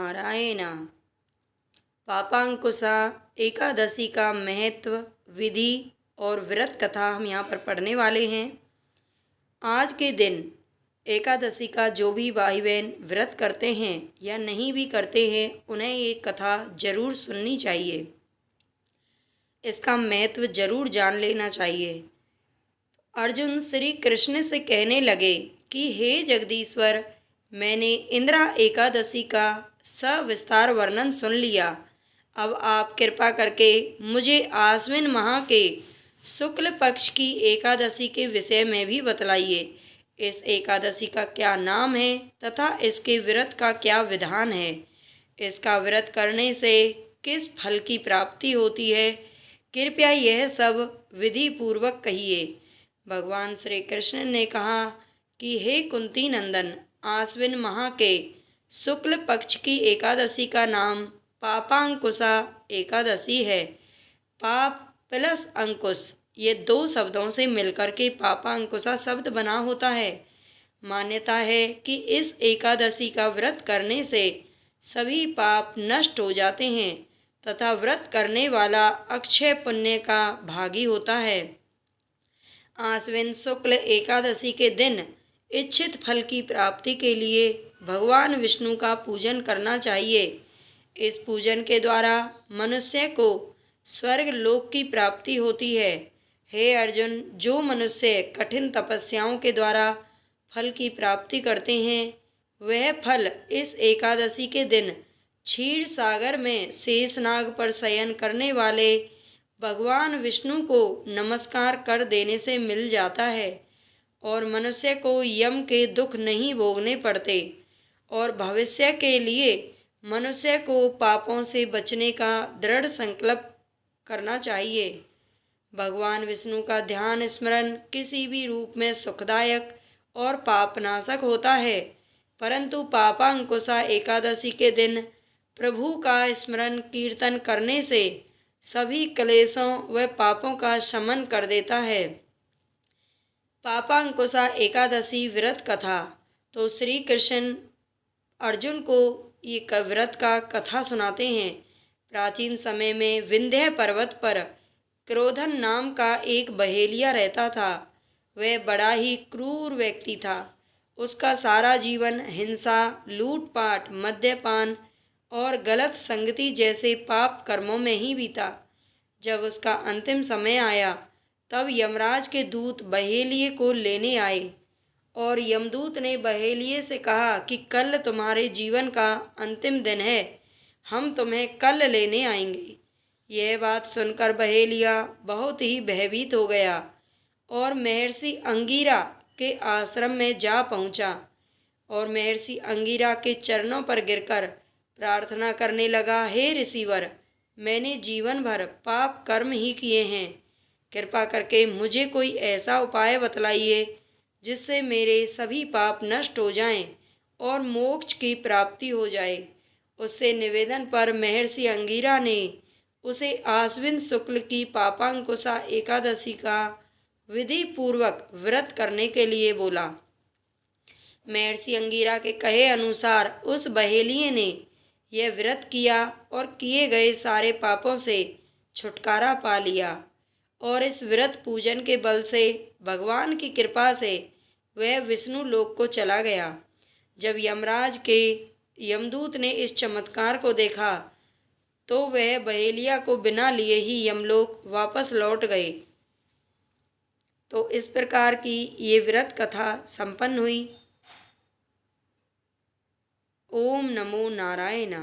नारायण। पापांकुशा एकादशी का महत्व, विधि और व्रत कथा हम यहाँ पर पढ़ने वाले हैं। आज के दिन एकादशी का जो भी भाई बहन व्रत करते हैं या नहीं भी करते हैं, उन्हें ये कथा जरूर सुननी चाहिए, इसका महत्व जरूर जान लेना चाहिए। अर्जुन श्री कृष्ण से कहने लगे कि हे जगदीश्वर, मैंने इंद्रा एकादशी का सविस्तार वर्णन सुन लिया। अब आप कृपा करके मुझे आश्विन माह के शुक्ल पक्ष की एकादशी के विषय में भी बतलाइए। इस एकादशी का क्या नाम है तथा इसके व्रत का क्या विधान है? इसका व्रत करने से किस फल की प्राप्ति होती है? कृपया यह सब विधि पूर्वक कहिए। भगवान श्री कृष्ण ने कहा कि हे कुंती नंदन, आश्विन माह के शुक्ल पक्ष की एकादशी का नाम पापांकुशा एकादशी है। पाप प्लस अंकुश, ये दो शब्दों से मिलकर के पापांकुशा शब्द बना होता है। मान्यता है कि इस एकादशी का व्रत करने से सभी पाप नष्ट हो जाते हैं तथा व्रत करने वाला अक्षय पुण्य का भागी होता है। आश्विन शुक्ल एकादशी के दिन इच्छित फल की प्राप्ति के लिए भगवान विष्णु का पूजन करना चाहिए। इस पूजन के द्वारा मनुष्य को स्वर्ग लोक की प्राप्ति होती है। हे अर्जुन, जो मनुष्य कठिन तपस्याओं के द्वारा फल की प्राप्ति करते हैं, वह फल इस एकादशी के दिन क्षीर सागर में शेषनाग पर शयन करने वाले भगवान विष्णु को नमस्कार कर देने से मिल जाता है और मनुष्य को यम के दुख नहीं भोगने पड़ते। और भविष्य के लिए मनुष्य को पापों से बचने का दृढ़ संकल्प करना चाहिए। भगवान विष्णु का ध्यान स्मरण किसी भी रूप में सुखदायक और पापनाशक होता है, परंतु पापांकुशा एकादशी के दिन प्रभु का स्मरण कीर्तन करने से सभी क्लेशों व पापों का शमन कर देता है। पापांकुशा एकादशी व्रत कथा। तो श्री कृष्ण अर्जुन को ये व्रत का कथा सुनाते हैं। प्राचीन समय में विंध्य पर्वत पर क्रोधन नाम का एक बहेलिया रहता था। वह बड़ा ही क्रूर व्यक्ति था। उसका सारा जीवन हिंसा, लूटपाट, मद्यपान और गलत संगति जैसे पाप कर्मों में ही बीता। जब उसका अंतिम समय आया, तब यमराज के दूत बहेलिये को लेने आए और यमदूत ने बहेलिये से कहा कि कल तुम्हारे जीवन का अंतिम दिन है, हम तुम्हें कल लेने आएंगे। यह बात सुनकर बहेलिया बहुत ही भयभीत हो गया और महर्षि अंगिरा के आश्रम में जा पहुंचा और महर्षि अंगिरा के चरणों पर गिरकर प्रार्थना करने लगा, हे ऋषिवर, मैंने जीवन भर पाप कर्म ही किए हैं। कृपा करके मुझे कोई ऐसा उपाय बतलाइए जिससे मेरे सभी पाप नष्ट हो जाएं और मोक्ष की प्राप्ति हो जाए। उससे निवेदन पर महर्षि अंगिरा ने उसे आश्विन शुक्ल की पापांकुशा एकादशी का विधि पूर्वक व्रत करने के लिए बोला। महर्षि अंगिरा के कहे अनुसार उस बहेलिये ने यह व्रत किया और किए गए सारे पापों से छुटकारा पा लिया और इस व्रत पूजन के बल से भगवान की कृपा से वह विष्णु लोक को चला गया। जब यमराज के यमदूत ने इस चमत्कार को देखा तो वह बहेलिया को बिना लिए ही यमलोक वापस लौट गए। तो इस प्रकार की ये व्रत कथा संपन्न हुई। ओम नमो नारायण।